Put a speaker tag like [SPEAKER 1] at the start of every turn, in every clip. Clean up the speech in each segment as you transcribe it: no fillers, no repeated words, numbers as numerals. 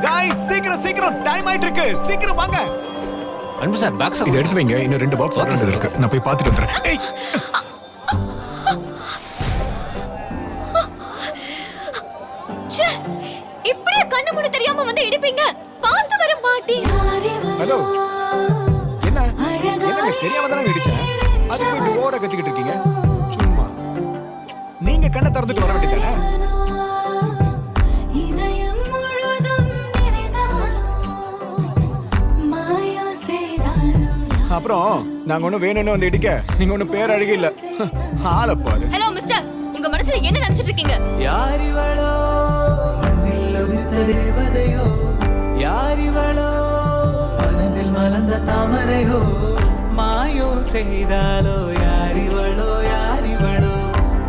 [SPEAKER 1] Guys சீக்கிரம் சீக்கிரம் time ஆயிட்டு இருக்கு. சீக்கிரம் வாங்க.
[SPEAKER 2] அன்பு சார் பாக்ஸ்
[SPEAKER 1] இத எடுத்து வைங்க. இன்னும் 2 பாக்ஸ் வரது இருக்கு. நான் போய் பார்த்துட்டு வந்துறேன். ஏய்
[SPEAKER 3] இப்படியே கண்ணு மூடி தெரியாம வந்து இடிப்பீங்க. பார்த்து வர மாட்டீங்க.
[SPEAKER 1] ஹலோ. என்ன? என்ன தெரியாம தான இடிச்சேன். அது போய் ஓர கத்திக்கிட்டு இருக்கீங்க. சும்மா. நீங்க கண்ணை திறந்துட்டு வர வேண்டியதானே? அப்புறம் நாங்க ஒண்ணு வேணும்னு வந்து இடிக்க நீங்க ஒண்ணு பேர் அழகு இல்ல. ஆள பாரு.
[SPEAKER 3] ஹலோ மிஸ்டர், உங்க மனசுல என்ன நினைச்சிட்டு இருக்கீங்க?
[SPEAKER 4] யாரிவளோ மண்ணில் உதித்த தேவதையோ, யாரிவளோ மனதில் மலர்ந்த தாமரையோ, மாயோ செய்தாலோ யாரிவளோ, யாரிவளோ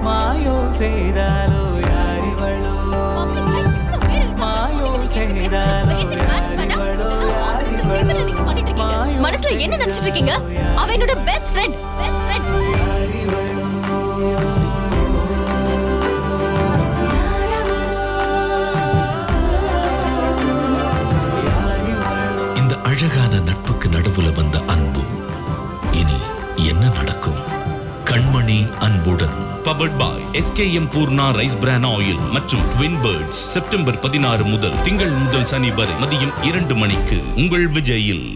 [SPEAKER 4] மாயோ செய்தாலோ யாரிவளோ, மாயோ செய்தாலோ யாரிவளோ, யாரிவளோ
[SPEAKER 3] மனசுல என்ன நினைச்சிட்டு இருக்கீங்க? அவ என்னோட பெஸ்ட் ஃப்ரெண்ட்.
[SPEAKER 5] இந்த அழகான நட்புக்கு நடுவுல வந்த அன்பு இனி என்ன நடக்கும்? Kanmani Anbudan powered by SKM Poorna rice bran oil மற்றும் ட்வின் பேர்ட்ஸ் செப்டம்பர் 16 முதல் திங்கள் முதல் சனி வரை மதியம் 2 மணிக்கு உங்கள் விஜயில்.